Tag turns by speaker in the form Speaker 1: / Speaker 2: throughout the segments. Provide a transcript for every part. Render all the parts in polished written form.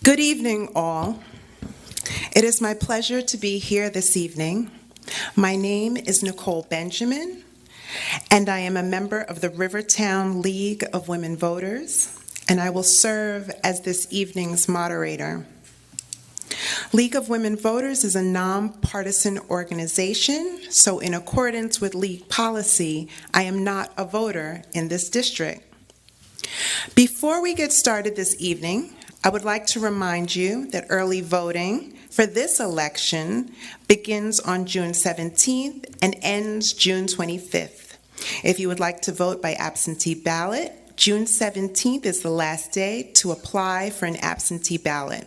Speaker 1: Good evening, all. It is my pleasure to be here this evening. My name is Nicole Benjamin, and I am a member of the Rivertown League of Women Voters, and I will serve as this evening's moderator. League of Women Voters is a nonpartisan organization, so in accordance with League policy, I am not a voter in this district. Before we get started this evening, I would like to remind you that early voting for this election begins on June 17th and ends June 25th. If you would like to vote by absentee ballot, June 17th is the last day to apply for an absentee ballot.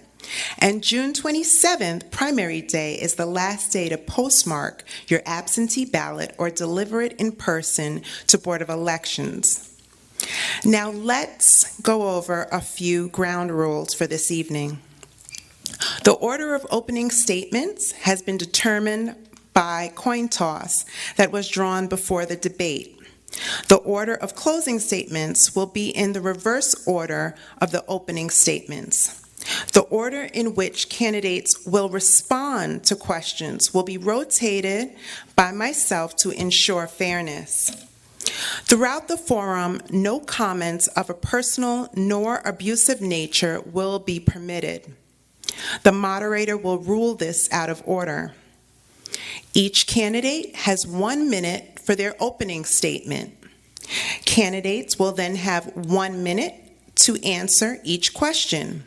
Speaker 1: And June 27th, primary day, is the last day to postmark your absentee ballot or deliver it in person to Board of Elections. Now let's go over a few ground rules for this evening. The order of opening statements has been determined by coin toss that was drawn before the debate. The order of closing statements will be in the reverse order of the opening statements. The order in which candidates will respond to questions will be rotated by myself to ensure fairness. Throughout the forum, no comments of a personal nor abusive nature will be permitted. The moderator will rule this out of order. Each candidate has 1 minute for their opening statement. Candidates will then have 1 minute to answer each question.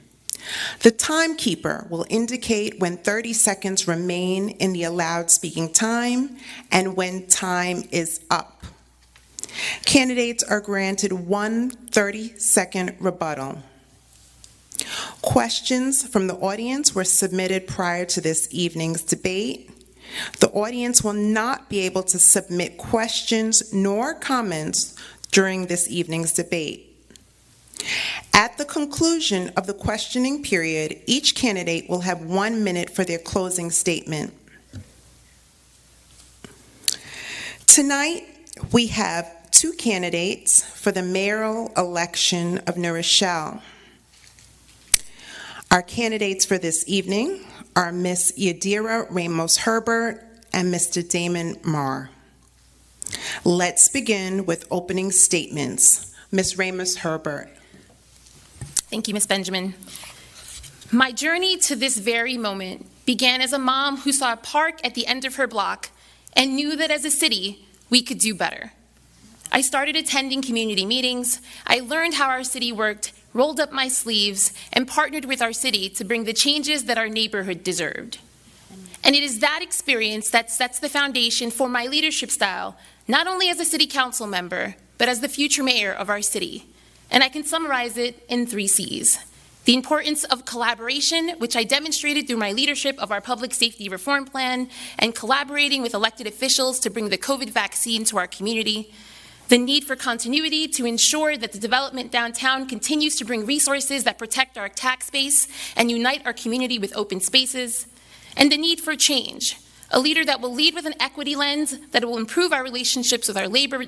Speaker 1: The timekeeper will indicate when 30 seconds remain in the allowed speaking time and when time is up. Candidates are granted 1 30-second rebuttal. Questions from the audience were submitted prior to this evening's debate. The audience will not be able to submit questions nor comments during this evening's debate. At the conclusion of the questioning period, each candidate will have 1 minute for their closing statement. Tonight, we have 2 candidates for the mayoral election of New Rochelle. Our candidates for this evening are Ms. Yadira Ramos-Herbert and Mr. Damon Marr. Let's begin with opening statements. Ms. Ramos-Herbert.
Speaker 2: Thank you, Ms. Benjamin. My journey to this very moment began as a mom who saw a park at the end of her block and knew that as a city, we could do better. I started attending community meetings. I learned how our city worked, rolled up my sleeves, and partnered with our city to bring the changes that our neighborhood deserved. And it is that experience that sets the foundation for my leadership style, not only as a city council member, but as the future mayor of our city. And I can summarize it in 3 C's. The importance of collaboration, which I demonstrated through my leadership of our public safety reform plan and collaborating with elected officials to bring the COVID vaccine to our community. The need for continuity to ensure that the development downtown continues to bring resources that protect our tax base and unite our community with open spaces. And the need for change. A leader that will lead with an equity lens, that will improve our relationships with our labor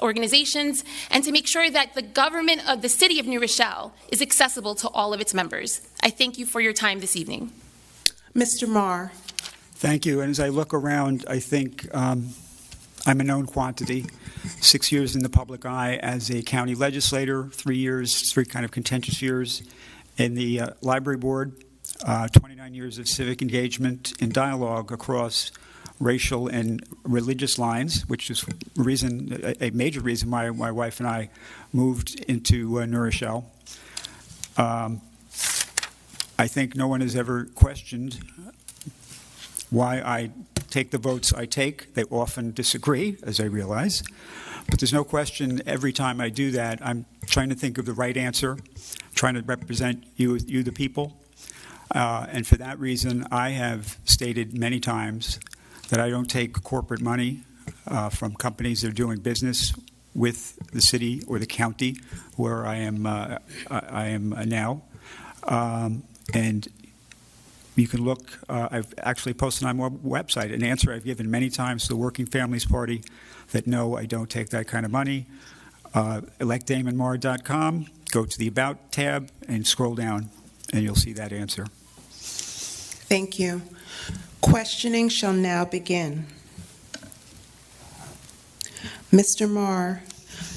Speaker 2: organizations, and to make sure that the government of the city of New Rochelle is accessible to all of its members. I thank you for your time this evening.
Speaker 1: Mr. Marr.
Speaker 3: Thank you. And as I look around, I think I'm a known quantity. 6 years in the public eye as a county legislator, 3 kind of contentious years in the library board, 29 years of civic engagement and dialogue across racial and religious lines, which is a major reason why my wife and I moved into New Rochelle. I think no one has ever questioned why I take the votes I take. They often disagree, as I realize. But there's no question every time I do that, I'm trying to think of the right answer, trying to represent you the people. And for that reason, I have stated many times that I don't take corporate money from companies that are doing business with the city or the county where I am now. And you can look, I've actually posted on my website an answer I've given many times to the Working Families Party that no, I don't take that kind of money. electdamonmarr.com, go to the About tab and scroll down. and you'll see that answer.
Speaker 1: Thank you. Questioning shall now begin. Mr. Marr,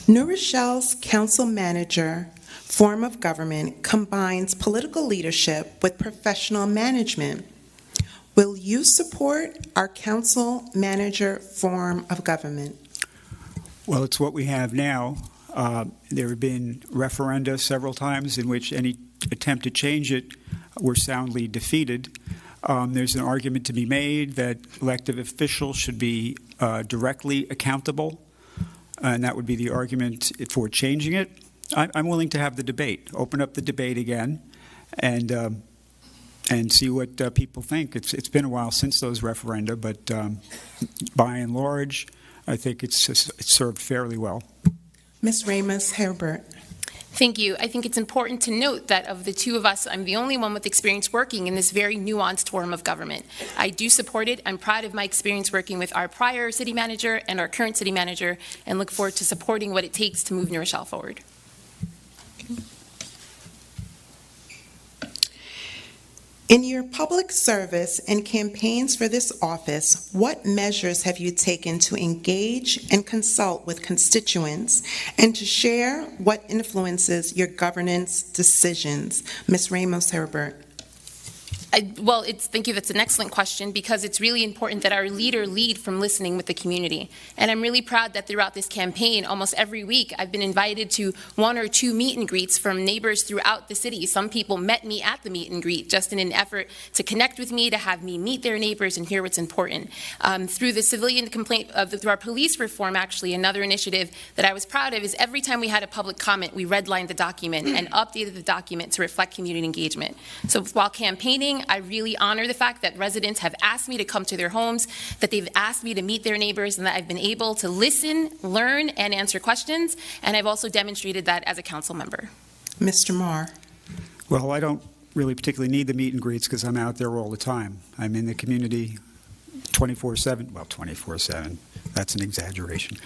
Speaker 1: New Rochelle's council manager form of government combines political leadership with professional management. Will you support our council manager form of government?
Speaker 3: Well, it's what we have now. There have been referenda several times in which any attempt to change it were soundly defeated. There's an argument to be made that elected officials should be directly accountable, and that would be the argument for changing it. I'm willing to have the debate, open up the debate again, and see what people think. It's been a while since those referenda, but by and large, I think it's served fairly well.
Speaker 1: Ms. Ramos Herbert.
Speaker 2: Thank you. I think it's important to note that of the two of us, I'm the only one with experience working in this very nuanced form of government. I do support it. I'm proud of my experience working with our prior city manager and our current city manager, and look forward to supporting what it takes to move New Rochelle forward.
Speaker 1: In your public service and campaigns for this office, what measures have you taken to engage and consult with constituents and to share what influences your governance decisions? Ms. Ramos Herbert.
Speaker 2: Thank you. That's an excellent question, because it's really important that our leader lead from listening with the community. And I'm really proud that throughout this campaign, almost every week, I've been invited to 1 or 2 meet and greets from neighbors throughout the city. Some people met me at the meet and greet just in an effort to connect with me, to have me meet their neighbors and hear what's important. Through the civilian complaint, through our police reform, actually, another initiative that I was proud of is every time we had a public comment, we redlined the document and updated the document to reflect community engagement. So while campaigning, I really honor the fact that residents have asked me to come to their homes, that they've asked me to meet their neighbors, and that I've been able to listen, learn, and answer questions. And I've also demonstrated that as a council member.
Speaker 1: Mr. Marr.
Speaker 3: Well, I don't really particularly need the meet and greets because I'm out there all the time. I'm in the community 24/7. Well, 24/7. That's an exaggeration.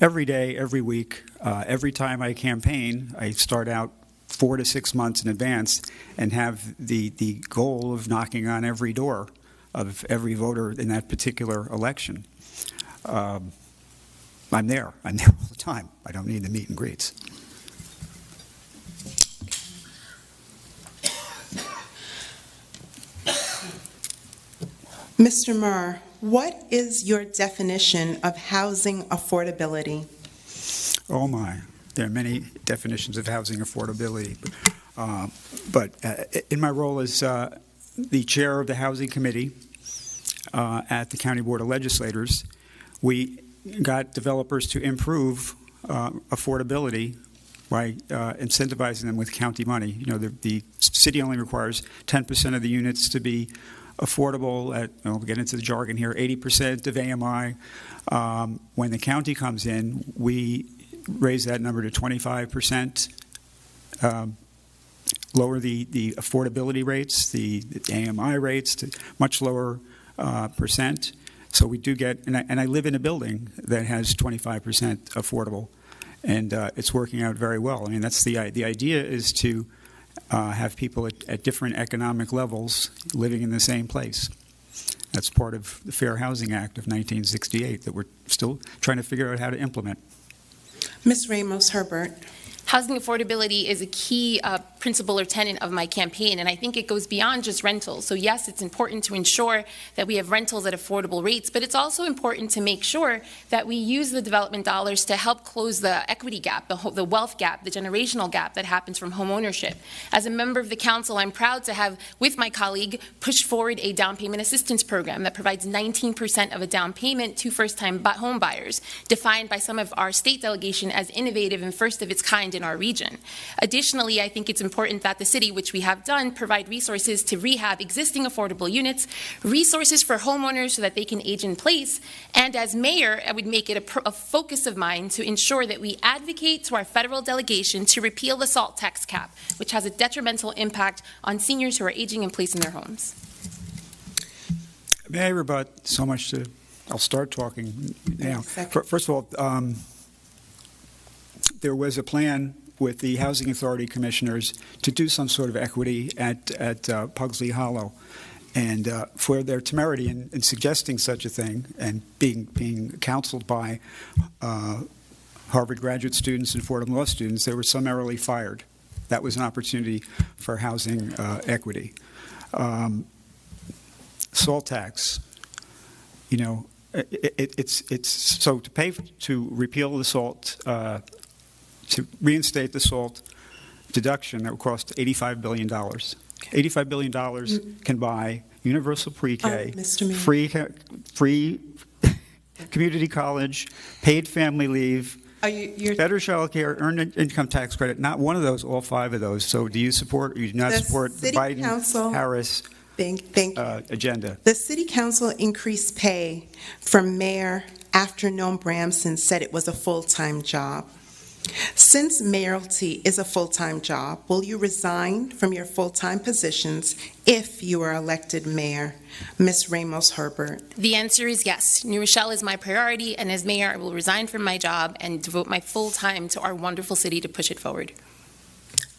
Speaker 3: Every day, every week, every time I campaign, I start out 4 to 6 months in advance and have the goal of knocking on every door of every voter in that particular election. I'm there all the time. I don't need the meet and greets.
Speaker 1: Mr. Marr, what is your definition of housing affordability?
Speaker 3: Oh my. There are many definitions of housing affordability, but in my role as the chair of the Housing Committee at the County Board of Legislators, we got developers to improve affordability by incentivizing them with county money. You know, the city only requires 10% of the units to be affordable at, we'll get into the jargon here, 80% of AMI. When the county comes in, we raise that number to 25%, lower the affordability rates, the AMI rates to much lower percent. So we do get, and I live in a building that has 25% affordable, and it's working out very well. I mean, that's the idea is to have people at different economic levels living in the same place. That's part of the Fair Housing Act of 1968 that we're still trying to figure out how to implement.
Speaker 1: Ms. Ramos Herbert.
Speaker 2: Housing affordability is a key principle or tenet of my campaign, and I think it goes beyond just rentals. So yes, it's important to ensure that we have rentals at affordable rates, but it's also important to make sure that we use the development dollars to help close the equity gap, the wealth gap, the generational gap that happens from home ownership. As a member of the council, I'm proud to have, with my colleague, pushed forward a down payment assistance program that provides 19% of a down payment to first-time home buyers, defined by some of our state delegation as innovative and first of its kind in our region. Additionally, I think it's important that the city, which we have done, provide resources to rehab existing affordable units, resources for homeowners so that they can age in place, and as mayor, I would make it a focus of mine to ensure that we advocate to our federal delegation to repeal the SALT tax cap, which has a detrimental impact on seniors who are aging in place in their homes.
Speaker 3: May I rebut so much to, I'll start talking now. First of all, there was a plan with the Housing Authority Commissioners to do some sort of equity at Pugsley Hollow. And for their temerity in suggesting such a thing and being counseled by Harvard graduate students and Fordham law students, they were summarily fired. That was an opportunity for housing equity. Salt tax, you know, it's so to repeal the salt, to reinstate the salt deduction that would cost $85 billion. $85 billion can buy universal pre-K, free community college, paid family leave, better child care, earned income tax credit. Not one of those, all five of those. So do you support or you do not support the Biden-Harris agenda?
Speaker 1: The City Council increased pay for Mayor after Noam Bramson said it was a full-time job. Since mayoralty is a full-time job, will you resign from your full-time positions if you are elected mayor? Ms. Ramos Herbert.
Speaker 2: The answer is yes. New Rochelle is my priority, and as mayor, I will resign from my job and devote my full time to our wonderful city to push it forward.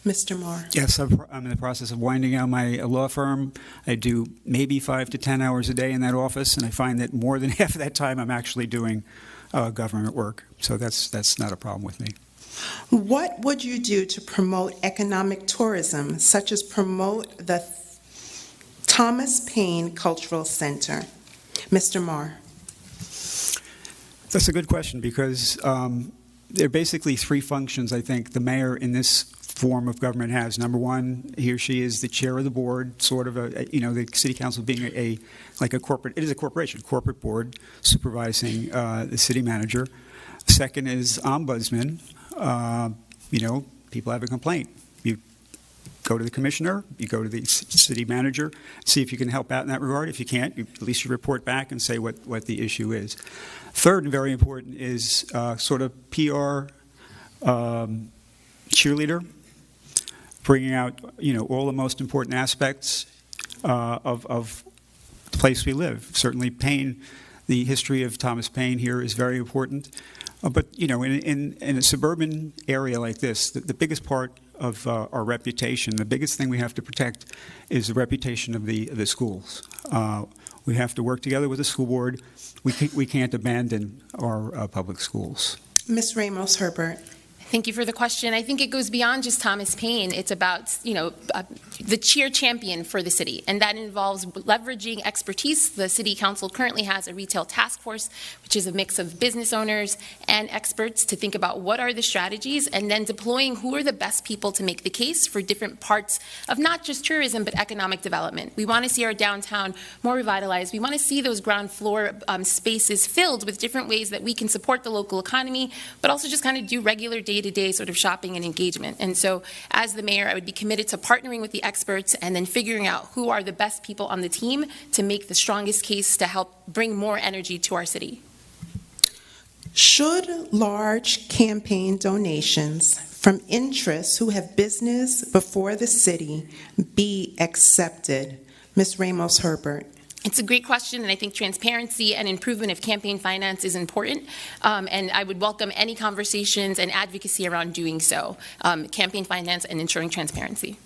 Speaker 1: Mr. Moore.
Speaker 3: Yes, I'm in the process of winding down my law firm. I do maybe 5 to 10 hours a day in that office, and I find that more than half of that time I'm actually doing government work. So that's not a problem with me.
Speaker 1: What would you do to promote economic tourism, such as promote the Thomas Paine Cultural Center? Mr. Marr.
Speaker 3: That's a good question because there are basically three functions I think the mayor in this form of government has. Number one, he or she is the chair of the board, sort of the city council being like a corporate, it is a corporation, corporate board supervising the city manager. Second is ombudsman. People have a complaint. You go to the commissioner, you go to the city manager, see if you can help out in that regard. If you can't, at least you report back and say what the issue is. Third, and very important, is sort of PR cheerleader, bringing out all the most important aspects of the place we live. Certainly, Paine, the history of Thomas Paine here is very important. But in a suburban area like this, the biggest part of our reputation, the biggest thing we have to protect, is the reputation of the schools. We have to work together with the school board. We can't abandon our public schools.
Speaker 1: Ms. Ramos Herbert.
Speaker 2: Thank you for the question. I think it goes beyond just Thomas Paine. It's about, the cheer champion for the city, and that involves leveraging expertise. The city council currently has a retail task force, which is a mix of business owners and experts to think about what are the strategies, and then deploying who are the best people to make the case for different parts of not just tourism, but economic development. We want to see our downtown more revitalized. We want to see those ground floor spaces filled with different ways that we can support the local economy, but also just kind of do regular day-to-day sort of shopping and engagement. And so as the mayor, I would be committed to partnering with the experts and then figuring out who are the best people on the team to make the strongest case to help bring more energy to our city.
Speaker 1: Should large campaign donations from interests who have business before the city be accepted? Ms. Ramos Herbert.
Speaker 2: It's a great question, and I think transparency and improvement of campaign finance is important, and I would welcome any conversations and advocacy around doing so, campaign finance and ensuring transparency.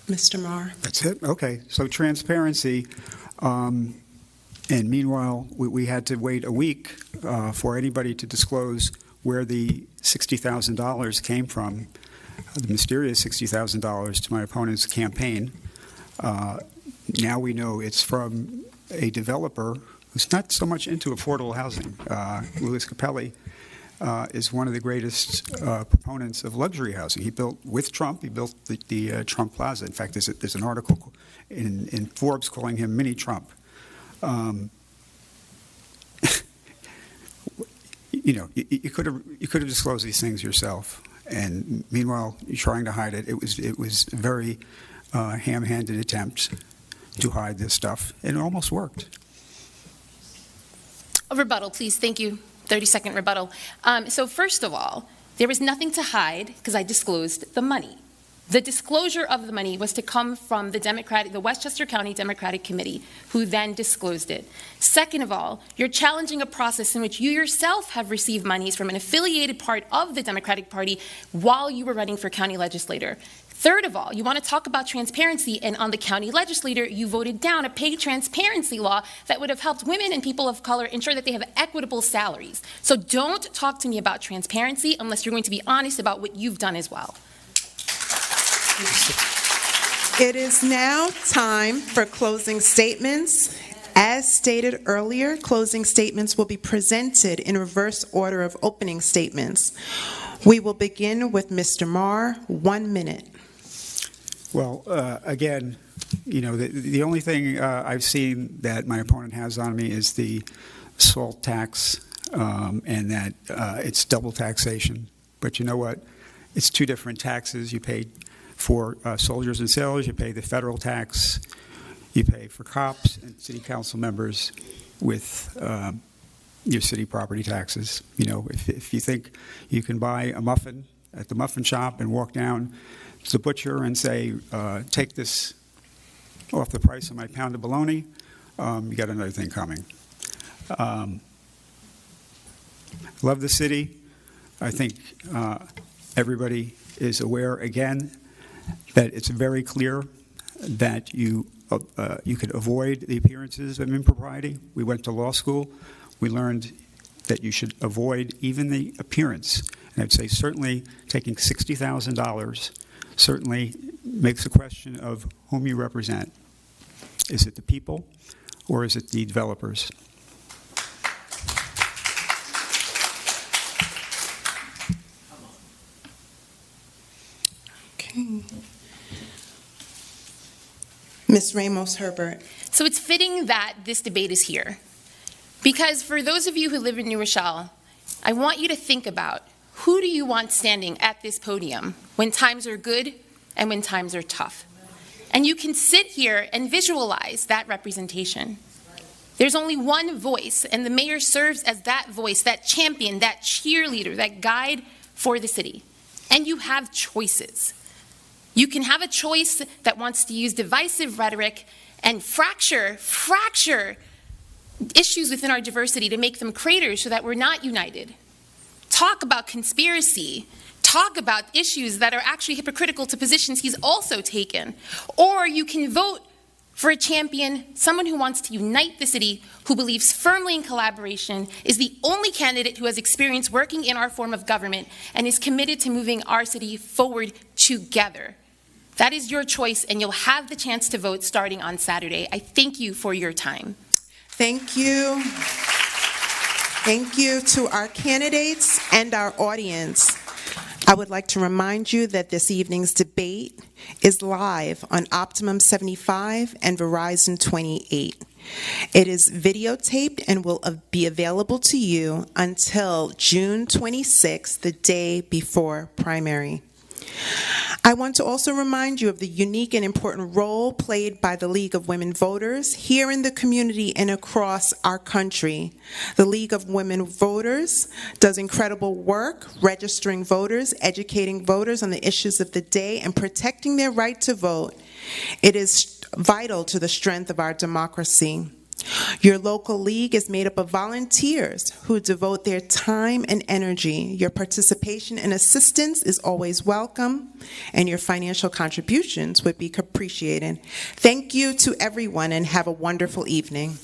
Speaker 1: Mr. Marr.
Speaker 3: That's it? Okay. So transparency, and meanwhile, we had to wait a week for anybody to disclose where the $60,000 came from, the mysterious $60,000 to my opponent's campaign. Now we know it's from a developer who's not so much into affordable housing. Louis Capelli is one of the greatest proponents of luxury housing. He built, with Trump, he built the Trump Plaza. In fact, there's an article in Forbes calling him Mini Trump. You could have disclosed these things yourself, and meanwhile, you're trying to hide it. It was a very ham-handed attempt to hide this stuff, and it almost worked.
Speaker 2: A rebuttal, please. Thank you. 30-second rebuttal. So first of all, there was nothing to hide because I disclosed the money. The disclosure of the money was to come from the Westchester County Democratic Committee, who then disclosed it. Second of all, you're challenging a process in which you yourself have received monies from an affiliated part of the Democratic Party while you were running for county legislator. Third of all, you want to talk about transparency, and on the county legislator, you voted down a pay transparency law that would have helped women and people of color ensure that they have equitable salaries. So don't talk to me about transparency unless you're going to be honest about what you've done as well.
Speaker 1: It is now time for closing statements. As stated earlier, closing statements will be presented in reverse order of opening statements. We will begin with Mr. Marr, 1 minute.
Speaker 3: Well, again, you know, the only thing I've seen that my opponent has on me is the salt tax, and that it's double taxation. But you know what? It's two different taxes. You pay for soldiers and sailors, you pay the federal tax, you pay for cops and city council members with your city property taxes. You know, if you think you can buy a muffin at the muffin shop and walk down to the butcher and say, take this off the price of my pound of bologna, you got another thing coming. Love the city. I think everybody is aware, again, that it's very clear that you could avoid the appearances of impropriety. We went to law school. We learned that you should avoid even the appearance. And I'd say certainly taking $60,000 certainly makes a question of whom you represent. Is it the people or is it the developers?
Speaker 1: Okay. Ms. Ramos Herbert.
Speaker 2: So it's fitting that this debate is here. Because for those of you who live in New Rochelle, I want you to think about who do you want standing at this podium when times are good and when times are tough. And you can sit here and visualize that representation. There's only one voice, and the mayor serves as that voice, that champion, that cheerleader, that guide for the city. And you have choices. You can have a choice that wants to use divisive rhetoric and fracture issues within our diversity to make them craters so that we're not united. Talk about conspiracy. Talk about issues that are actually hypocritical to positions he's also taken. Or you can vote for a champion, someone who wants to unite the city, who believes firmly in collaboration, is the only candidate who has experience working in our form of government, and is committed to moving our city forward together. That is your choice, and you'll have the chance to vote starting on Saturday. I thank you for your time.
Speaker 1: Thank you. Thank you to our candidates and our audience. I would like to remind you that this evening's debate is live on Optimum 75 and Verizon 28. It is videotaped and will be available to you until June 26th, the day before primary. I want to also remind you of the unique and important role played by the League of Women Voters here in the community and across our country. The League of Women Voters does incredible work registering voters, educating voters on the issues of the day, and protecting their right to vote. It is vital to the strength of our democracy. Your local league is made up of volunteers who devote their time and energy. Your participation and assistance is always welcome, and your financial contributions would be appreciated. Thank you to everyone, and have a wonderful evening.